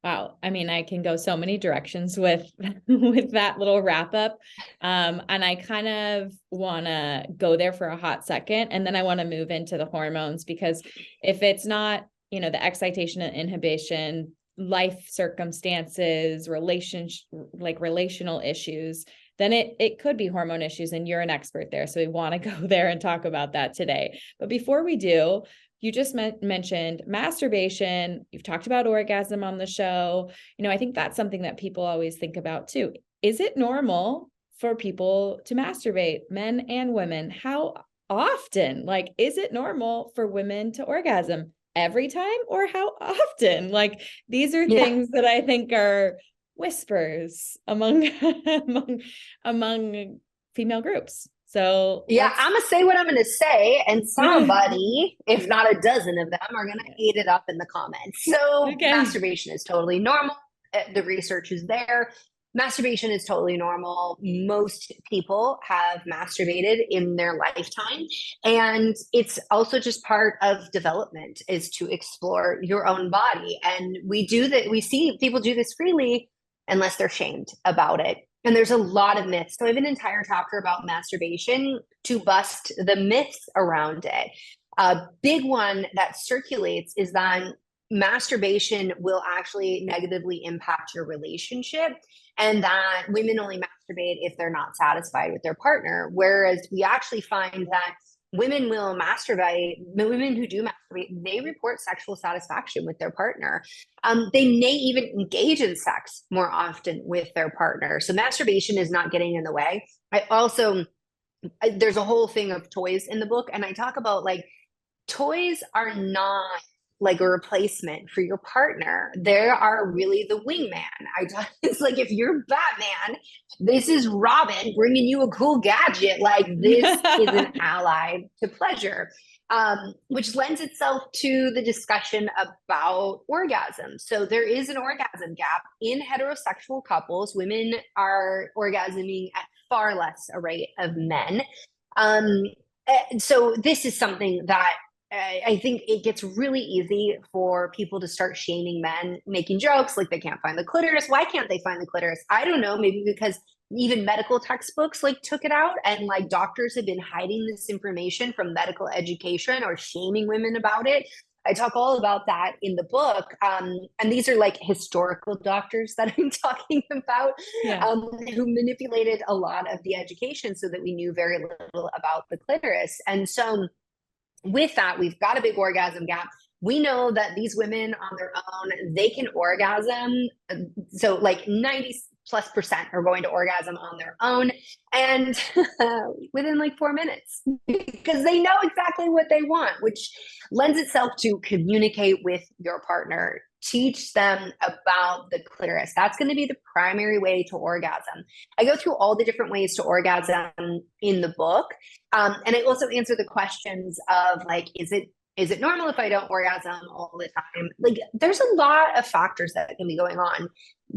Wow. I mean, I can go so many directions with that little wrap up. And I kind of want to go there for a hot second. And then I want to move into the hormones, because if it's not, the excitation and inhibition, life circumstances, relational issues, then it could be hormone issues, and you're an expert there. So we want to go there and talk about that today. But before we do, you just mentioned masturbation. You've talked about orgasm on the show. I think that's something that people always think about too. Is it normal for people to masturbate, men and women? How often? Like, is it normal for women to orgasm every time, or how often? Like, these are things that I think are whispers among among female groups. So yeah, I'm gonna say what I'm gonna say, and somebody, if not a dozen of them, are gonna eat it up in the comments. So masturbation is totally normal. The research is there. Masturbation is totally normal. Most people have masturbated in their lifetime, and it's also just part of development, is to explore your own body. And we do that. We see people do this freely unless they're shamed about it. And there's a lot of myths. So I have an entire chapter about masturbation to bust the myths around it. A big one that circulates is that masturbation will actually negatively impact your relationship, and that women only masturbate if they're not satisfied with their partner. Whereas we actually find that women will masturbate, the women who do masturbate, they report sexual satisfaction with their partner. They may even engage in sex more often with their partner. So masturbation is not getting in the way. There's a whole thing of toys in the book, and I talk about like toys are not like a replacement for your partner. They are really the wingman. It's like, if you're Batman, this is Robin bringing you a cool gadget. Like, this is an ally to pleasure, which lends itself to the discussion about orgasm. So there is an orgasm gap in heterosexual couples. Women are orgasming at far less a rate of men. So this is something that I think it gets really easy for people to start shaming men, making jokes like they can't find the clitoris. Why can't they find the clitoris? I don't know. Maybe because even medical textbooks like took it out, and like doctors have been hiding this information from medical education or shaming women about it. I talk all about that in the book. And these are like historical doctors that I'm talking about, who manipulated a lot of the education so that we knew very little about the clitoris. And so with that, we've got a big orgasm gap. We know that these women on their own, they can orgasm. So like 90+% are going to orgasm on their own, and within like 4 minutes, because they know exactly what they want, which lends itself to communicate with your partner. Teach them about the clitoris. That's going to be the primary way to orgasm. I go through all the different ways to orgasm in the book. And I also answer the questions of like, is it normal if I don't orgasm all the time? Like, there's a lot of factors that can be going on.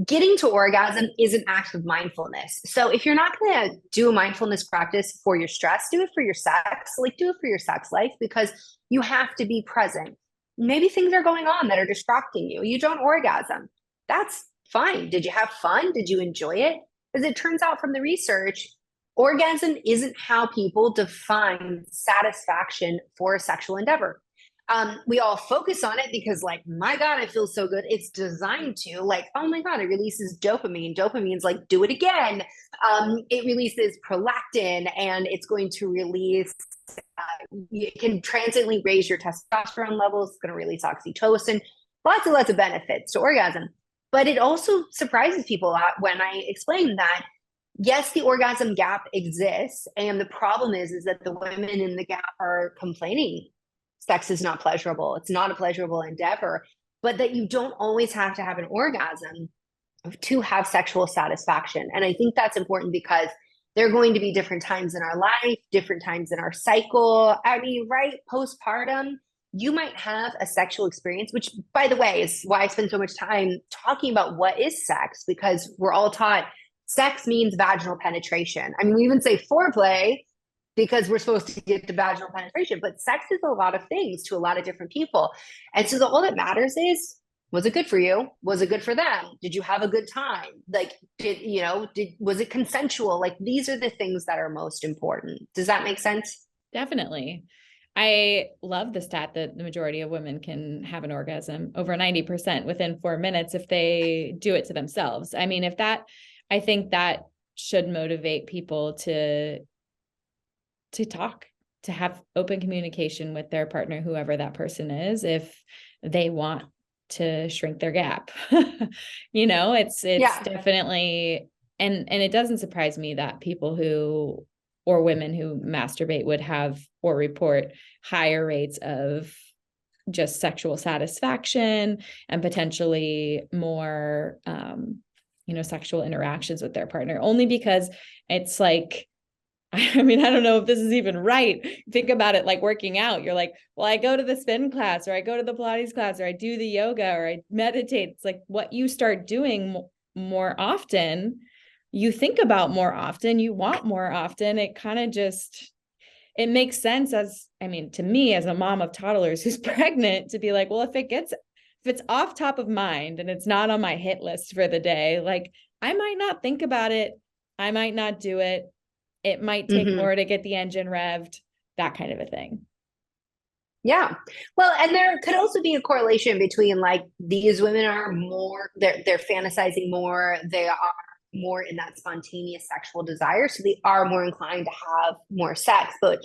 Getting to orgasm is an act of mindfulness. So if you're not going to do a mindfulness practice for your stress, do it for your sex. Like, do it for your sex life, because you have to be present. Maybe things are going on that are distracting you. You don't orgasm. That's fine. Did you have fun? Did you enjoy it? As it turns out from the research, orgasm isn't how people define satisfaction for a sexual endeavor. We all focus on it because, like, my God, it feels so good. It's designed to, like, oh my God, it releases dopamine. Dopamine's like, do it again. It releases prolactin, and it's going to release, it can transiently raise your testosterone levels. It's going to release oxytocin. Lots of benefits to orgasm. But it also surprises people a lot when I explain that, yes, the orgasm gap exists. And the problem is that the women in the gap are complaining sex is not pleasurable. It's not a pleasurable endeavor, but that you don't always have to have an orgasm to have sexual satisfaction. And I think that's important, because there are going to be different times in our life, different times in our cycle. I mean, right, postpartum, you might have a sexual experience, which, by the way, is why I spend so much time talking about what is sex, because we're all taught sex means vaginal penetration. I mean, we even say foreplay because we're supposed to get to vaginal penetration, but sex is a lot of things to a lot of different people. And so all that matters is, was it good for you? Was it good for them? Did you have a good time? Like, was it consensual? Like, these are the things that are most important. Does that make sense? Definitely. I love the stat that the majority of women can have an orgasm, over 90% within 4 minutes, if they do it to themselves. I mean, I think that should motivate people to talk to have open communication with their partner, whoever that person is, if they want to shrink their gap. It's definitely, and it doesn't surprise me that people who, or women who masturbate would have or report higher rates of just sexual satisfaction and potentially more, sexual interactions with their partner, only because it's like, I mean, I don't know if this is even right. Think about it like working out. You're like, well, I go to the spin class, or I go to the Pilates class, or I do the yoga, or I meditate. It's like what you start doing more often, you think about more often, you want more often. It kind of just, it makes sense to me as a mom of toddlers who's pregnant, to be like, well, if it's off top of mind and it's not on my hit list for the day, like I might not think about it. I might not do it. It might take more to get the engine revved, that kind of a thing. Yeah. Well, and there could also be a correlation between like these women are more, they're fantasizing more, they are more in that spontaneous sexual desire. So they are more inclined to have more sex. But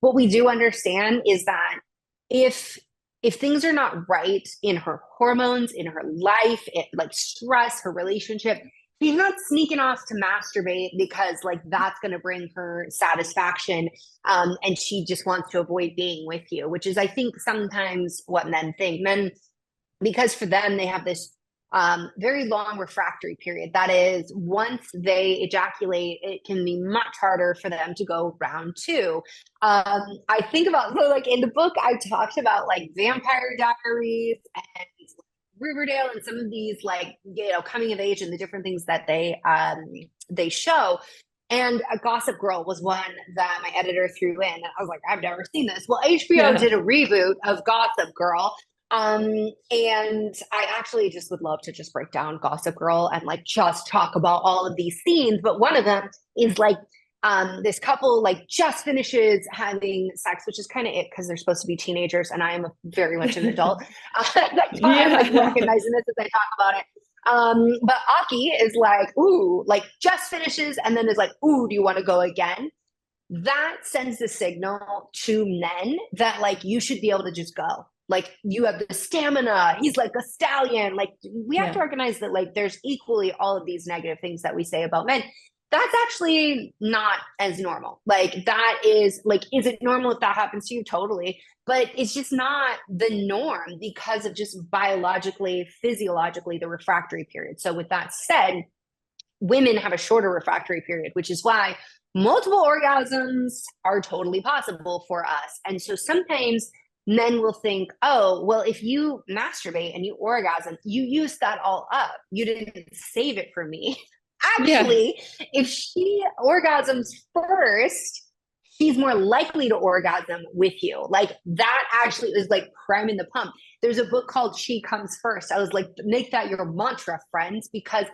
what we do understand is that if things are not right in her hormones, in her life, like stress, her relationship, she's not sneaking off to masturbate because like that's going to bring her satisfaction, and she just wants to avoid being with you, which is I think sometimes what men think. Men, because for them they have this very long refractory period. That is, once they ejaculate, it can be much harder for them to go round two. I think about, so like in the book I talked about like Vampire Diaries and Riverdale and some of these like, coming of age and the different things that they show. And a Gossip Girl was one that my editor threw in. And I was like, I've never seen this. Well, HBO did a reboot of Gossip Girl. And I actually just would love to just break down Gossip Girl and like just talk about all of these scenes. But one of them is like, this couple like just finishes having sex, which is kind of it because they're supposed to be teenagers and I am very much an adult. That's why I'm like recognizing this as I talk about it. But Aki is like, ooh, like just finishes and then is like, ooh, do you want to go again? That sends the signal to men that like you should be able to just go. Like you have the stamina. He's like a stallion. Like we have to recognize that like there's equally all of these negative things that we say about men. That's actually not as normal. Like that is like, is it normal if that happens to you? Totally. But it's just not the norm because of just biologically, physiologically, the refractory period. So with that said, women have a shorter refractory period, which is why multiple orgasms are totally possible for us. And so sometimes men will think, oh, well, if you masturbate and you orgasm, you use that all up. You didn't save it for me. Actually, if she orgasms first, she's more likely to orgasm with you. Like that actually is like priming the pump. There's a book called She Comes First. I was like, make that your mantra, friends, because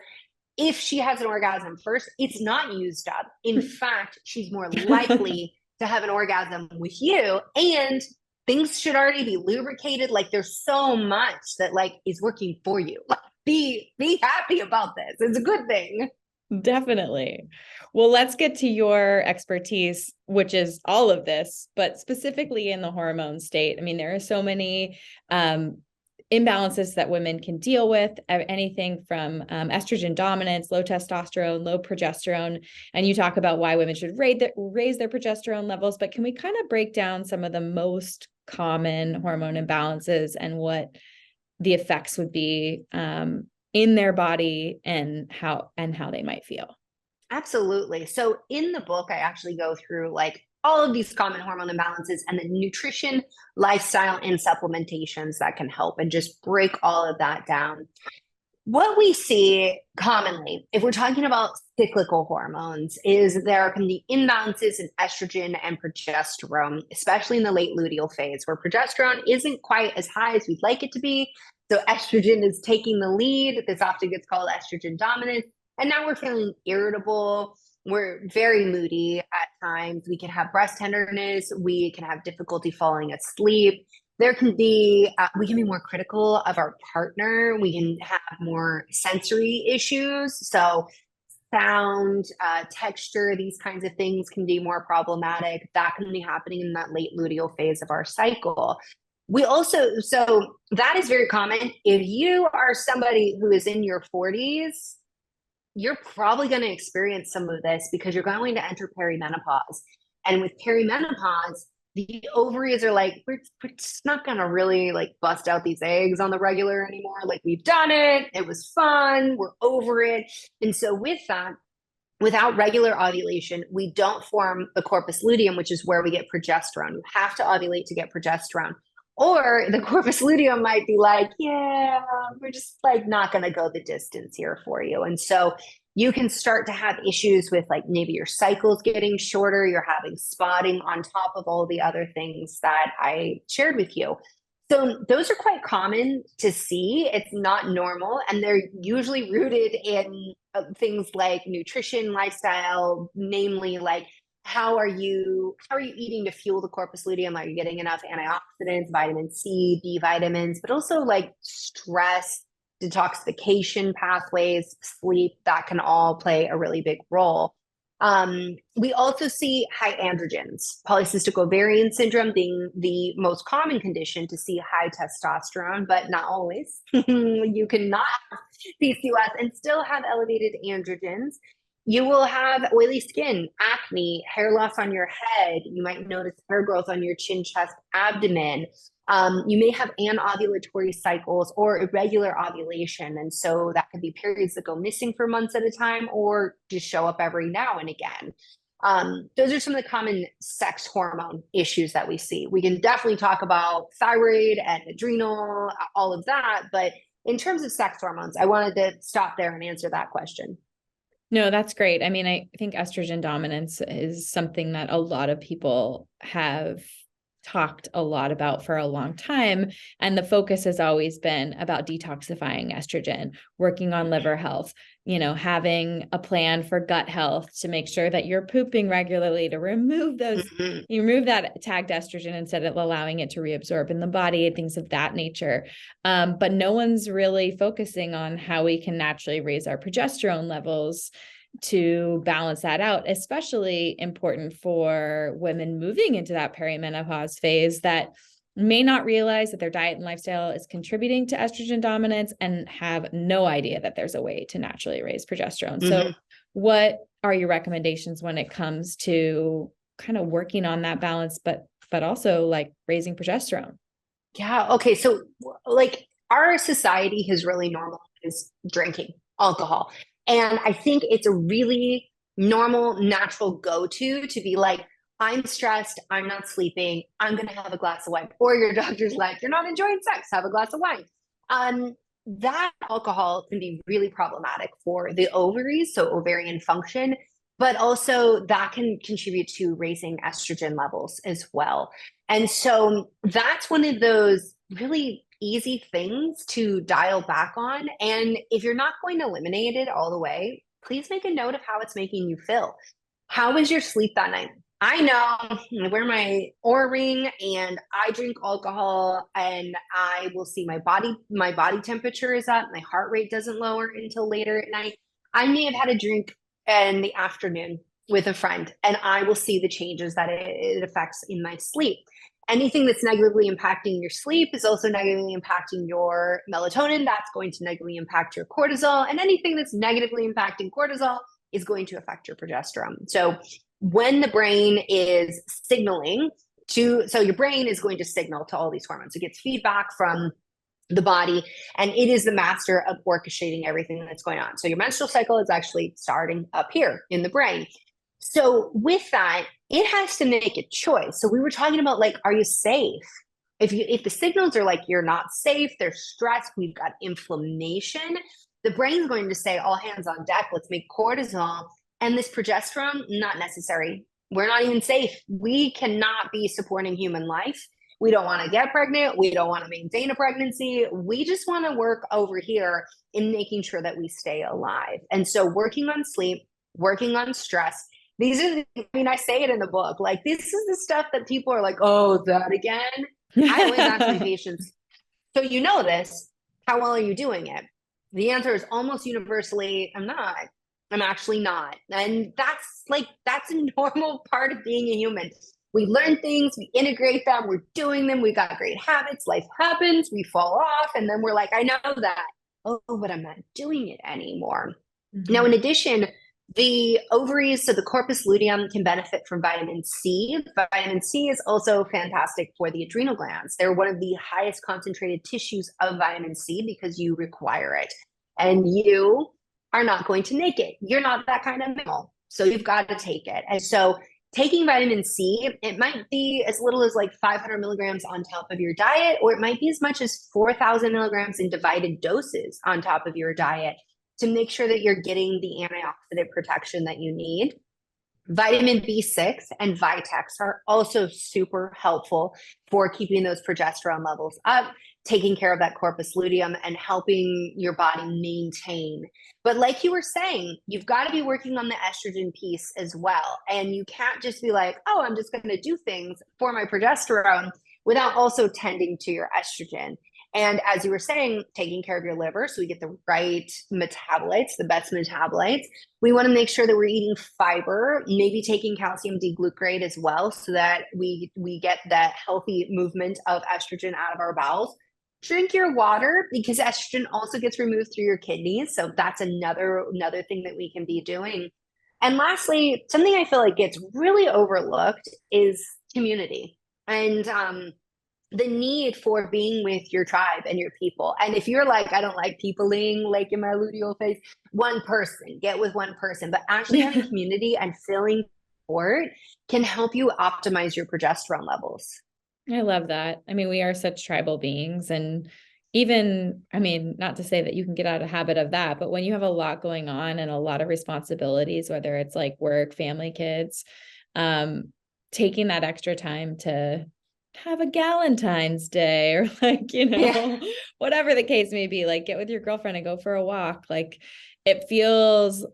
if she has an orgasm first, it's not used up. In fact, she's more likely to have an orgasm with you, and things should already be lubricated. Like there's so much that like is working for you. Like, be happy about this. It's a good thing. Definitely. Well, let's get to your expertise, which is all of this, but specifically in the hormone state. I mean, there are so many imbalances that women can deal with, anything from estrogen dominance, low testosterone, low progesterone. And you talk about why women should raise their progesterone levels, but can we kind of break down some of the most common hormone imbalances and what the effects would be in their body and how they might feel? Absolutely. So in the book, I actually go through like all of these common hormone imbalances and the nutrition, lifestyle, and supplementations that can help and just break all of that down. What we see commonly, if we're talking about cyclical hormones, is there can be imbalances in estrogen and progesterone, especially in the late luteal phase, where progesterone isn't quite as high as we'd like it to be. So estrogen is taking the lead. This often gets called estrogen dominance. And now we're feeling irritable. We're very moody at times. We can have breast tenderness. We can have difficulty falling asleep. There can be, we can be more critical of our partner. We can have more sensory issues. So sound, texture, these kinds of things can be more problematic. That can be happening in that late luteal phase of our cycle. We also, so that is very common. If you are somebody who is in your 40s, you're probably going to experience some of this because you're going to enter perimenopause. And with perimenopause, the ovaries are like, we're just not going to really like bust out these eggs on the regular anymore. Like, we've done it. It was fun. We're over it. And so with that, without regular ovulation, we don't form the corpus luteum, which is where we get progesterone. You have to ovulate to get progesterone. Or the corpus luteum might be like, yeah, we're just like not going to go the distance here for you. And so you can start to have issues with like maybe your cycles getting shorter, you're having spotting on top of all the other things that I shared with you. So those are quite common to see. It's not normal, and they're usually rooted in things like nutrition, lifestyle, namely like how are you eating to fuel the corpus luteum? Are you getting enough antioxidants, vitamin C, B vitamins, but also like stress, detoxification pathways, sleep, that can all play a really big role. We also see high androgens, polycystic ovarian syndrome being the most common condition to see high testosterone, but not always. You cannot have PCOS and still have elevated androgens. You will have oily skin, acne, hair loss on your head. You might notice hair growth on your chin, chest, abdomen. You may have anovulatory cycles or irregular ovulation. And so that could be periods that go missing for months at a time or just show up every now and again. Those are some of the common sex hormone issues that we see. We can definitely talk about thyroid and adrenal, all of that. But in terms of sex hormones, I wanted to stop there and answer that question. No, that's great. I mean, I think estrogen dominance is something that a lot of people have talked a lot about for a long time. And the focus has always been about detoxifying estrogen, working on liver health, having a plan for gut health to make sure that you're pooping regularly to remove those, you remove that tagged estrogen instead of allowing it to reabsorb in the body and things of that nature. But no one's really focusing on how we can naturally raise our progesterone levels to balance that out, especially important for women moving into that perimenopause phase that may not realize that their diet and lifestyle is contributing to estrogen dominance and have no idea that there's a way to naturally raise progesterone. So what are your recommendations when it comes to kind of working on that balance, but also like raising progesterone? Yeah. Okay. So like our society has really normalized drinking alcohol. And I think it's a really normal, natural go-to to be like, I'm stressed, I'm not sleeping, I'm going to have a glass of wine. Or your doctor's like, you're not enjoying sex, have a glass of wine. That alcohol can be really problematic for the ovaries, so ovarian function, but also that can contribute to raising estrogen levels as well. And so that's one of those really easy things to dial back on. And if you're not going to eliminate it all the way, please make a note of how it's making you feel. How was your sleep that night? I know I wear my Oura ring and I drink alcohol and I will see my body temperature is up. My heart rate doesn't lower until later at night. I may have had a drink in the afternoon with a friend and I will see the changes that it affects in my sleep. Anything that's negatively impacting your sleep is also negatively impacting your melatonin. That's going to negatively impact your cortisol. And anything that's negatively impacting cortisol is going to affect your progesterone. So when the brain is signaling so your brain is going to signal to all these hormones. It gets feedback from the body, and it is the master of orchestrating everything that's going on. So your menstrual cycle is actually starting up here in the brain. So with that, it has to make a choice. So we were talking about like, are you safe? If the signals are like you're not safe, there's stress, we've got inflammation, the brain's going to say all hands on deck, let's make cortisol. And this progesterone, not necessary. We're not even safe. We cannot be supporting human life. We don't want to get pregnant. We don't want to maintain a pregnancy. We just want to work over here in making sure that we stay alive. And so working on sleep, working on stress, I say it in the book, like this is the stuff that people are like, oh, that again. I always ask my patients, so you know this, how well are you doing it? The answer is almost universally, I'm not. I'm actually not. And that's a normal part of being a human. We learn things, we integrate them, we're doing them, we got great habits, life happens, we fall off, and then we're like, I know that. Oh, but I'm not doing it anymore. Mm-hmm. Now, in addition, the ovaries, so the corpus luteum, can benefit from vitamin C. Vitamin C is also fantastic for the adrenal glands. They're one of the highest concentrated tissues of vitamin C because you require it. And you are not going to make it. You're not that kind of mammal. So you've got to take it. And so taking vitamin C, it might be as little as like 500 milligrams on top of your diet, or it might be as much as 4,000 milligrams in divided doses on top of your diet to make sure that you're getting the antioxidant protection that you need. Vitamin B6 and Vitex are also super helpful for keeping those progesterone levels up, taking care of that corpus luteum, and helping your body maintain. But like you were saying, you've got to be working on the estrogen piece as well. And you can't just be like, oh, I'm just going to do things for my progesterone without also tending to your estrogen. And as you were saying, taking care of your liver so we get the right metabolites, the best metabolites. We want to make sure that we're eating fiber, maybe taking calcium D-glucarate as well, so that we get that healthy movement of estrogen out of our bowels. Drink your water, because estrogen also gets removed through your kidneys. So that's another thing that we can be doing. And lastly, something I feel like gets really overlooked is community. And the need for being with your tribe and your people. And if you're like, I don't like peopling, like in my luteal phase, one person, get with one person. But actually having community and feeling support can help you optimize your progesterone levels. I love that. I mean, we are such tribal beings. And even, I mean, not to say that you can get out of habit of that, but when you have a lot going on and a lot of responsibilities, whether it's like work, family, kids, taking that extra time to have a Galentine's Day, or like, whatever the case may be, like get with your girlfriend and go for a walk. Like it feels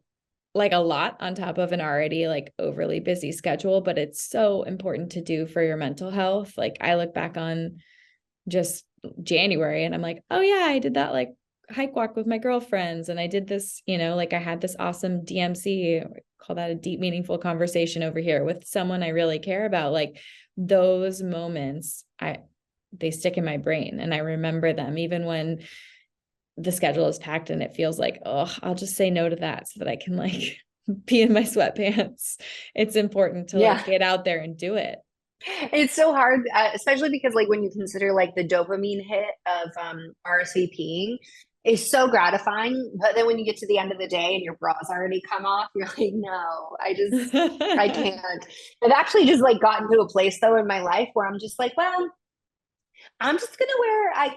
like a lot on top of an already like overly busy schedule, but it's so important to do for your mental health. Like I look back on just January and I'm like, oh yeah, I did that like hike walk with my girlfriends. And I did this, like I had this awesome DMC, call that a deep, meaningful conversation over here with someone I really care about. Like those moments, they stick in my brain and I remember them even when the schedule is packed and it feels like, oh, I'll just say no to that so that I can like be in my sweatpants. It's important to like get out there and do it. It's so hard, especially because like when you consider like the dopamine hit of RSVPing is so gratifying. But then when you get to the end of the day and your bra's already come off, you're like, no, I can't. I've actually just like gotten to a place though in my life where I'm just like, well, I'm just going to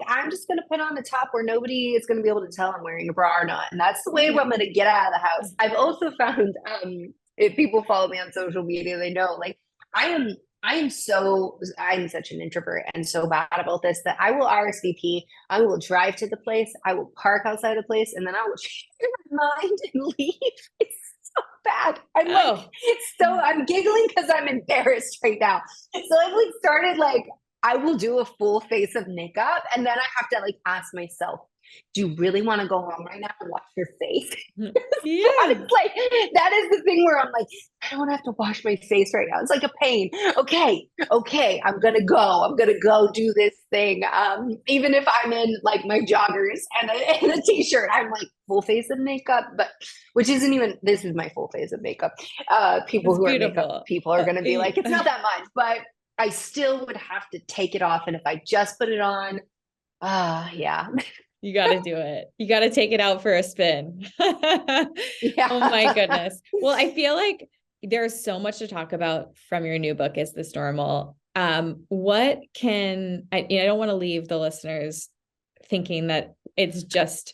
I'm just going to put on a top where nobody is going to be able to tell I'm wearing a bra or not. And that's the way I'm going to get out of the house. I've also found, if people follow me on social media, they know like I'm such an introvert and so bad about this that I will RSVP, I will drive to the place, I will park outside the place, and then I will change my mind and leave. It's so bad. I'm giggling because I'm embarrassed right now. So I've like started like, I will do a full face of makeup and then I have to like ask myself, do you really want to go home right now and wash your face? Yeah. that is the thing where I'm like, I don't have to wash my face right now. It's like a pain. Okay. I'm going to go do this thing. Even if I'm in like my joggers and a t-shirt, I'm like full face of makeup, but this is my full face of makeup. People who are makeup people are going to be like, it's not that much, but I still would have to take it off. And if I just put it on, yeah. You got to do it. You got to take it out for a spin. Yeah. Oh my goodness. Well, I feel like there's so much to talk about from your new book, Is This Normal? I don't want to leave the listeners thinking that it's just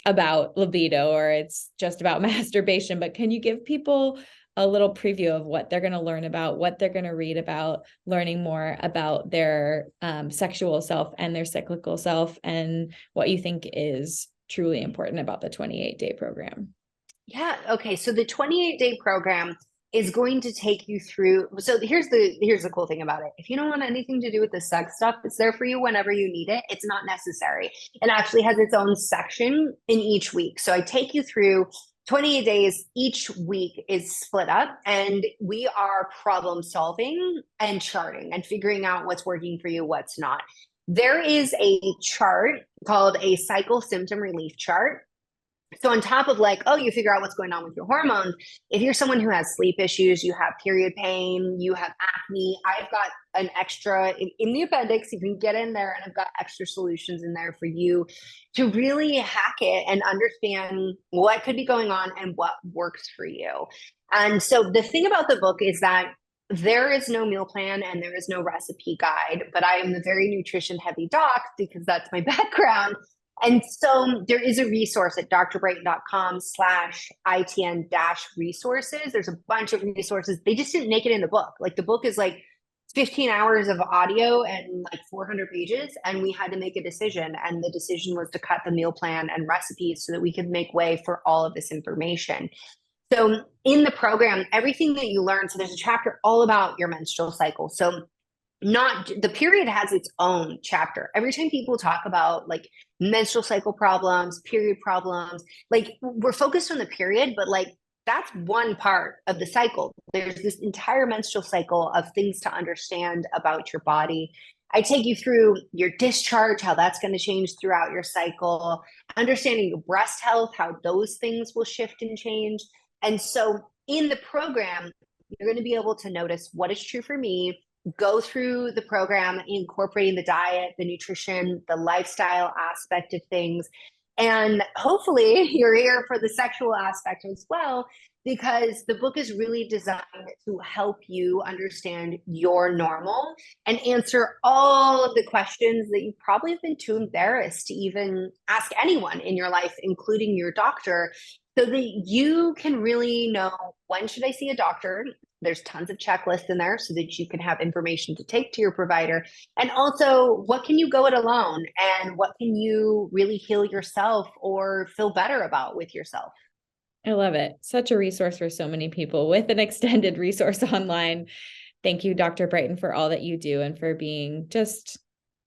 about libido or it's just about masturbation, but can you give people a little preview of what they're going to learn about, what they're going to read about, learning more about their sexual self and their cyclical self, and what you think is truly important about the 28-day program? Yeah. Okay. So the 28-day program is going to take you through. So here's the cool thing about it. If you don't want anything to do with the sex stuff, it's there for you whenever you need it. It's not necessary. It actually has its own section in each week. So I take you through 28 days each week is split up, and we are problem solving and charting and figuring out what's working for you, what's not. There is a chart called a cycle symptom relief chart. So on top of like, oh, you figure out what's going on with your hormones. If you're someone who has sleep issues, you have period pain, you have acne, I've got an extra in the appendix. You can get in there, and I've got extra solutions in there for you to really hack it and understand what could be going on and what works for you. And so the thing about the book is that there is no meal plan and there is no recipe guide, but I am a very nutrition heavy doc because that's my background. And so there is a resource at drbrighten.com/ITN-resources. There's a bunch of resources. They just didn't make it in the book. Like the book is like 15 hours of audio and like 400 pages. And we had to make a decision. And the decision was to cut the meal plan and recipes so that we could make way for all of this information. So in the program, everything that you learn, so there's a chapter all about your menstrual cycle. So not the period has its own chapter. Every time people talk about like menstrual cycle problems, period problems, like we're focused on the period, but like that's one part of the cycle. There's this entire menstrual cycle of things to understand about your body. I take you through your discharge, how that's going to change throughout your cycle, understanding your breast health, how those things will shift and change. And so in the program, you're going to be able to notice what is true for me, go through the program, incorporating the diet, the nutrition, the lifestyle aspect of things. And hopefully you're here for the sexual aspect as well, because the book is really designed to help you understand your normal and answer all of the questions that you probably have been too embarrassed to even ask anyone in your life, including your doctor, so that you can really know, when should I see a doctor? There's tons of checklists in there so that you can have information to take to your provider. And also, what can you go it alone? And what can you really heal yourself or feel better about with yourself? I love it. Such a resource for so many people with an extended resource online. Thank you, Dr. Brighten, for all that you do and for being just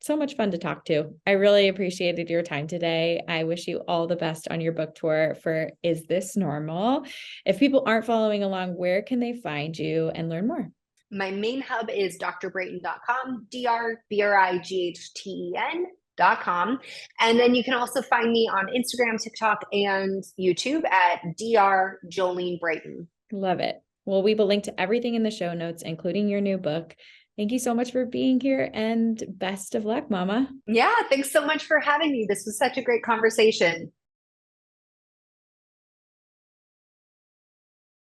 so much fun to talk to. I really appreciated your time today. I wish you all the best on your book tour for Is This Normal? If people aren't following along, where can they find you and learn more? My main hub is drbrighten.com, drbrighten.com. And then you can also find me on Instagram, TikTok, and YouTube at Jolene Brighten. Love it. Well, we will link to everything in the show notes, including your new book. Thank you so much for being here, and best of luck, Mama. Yeah, thanks so much for having me. This was such a great conversation.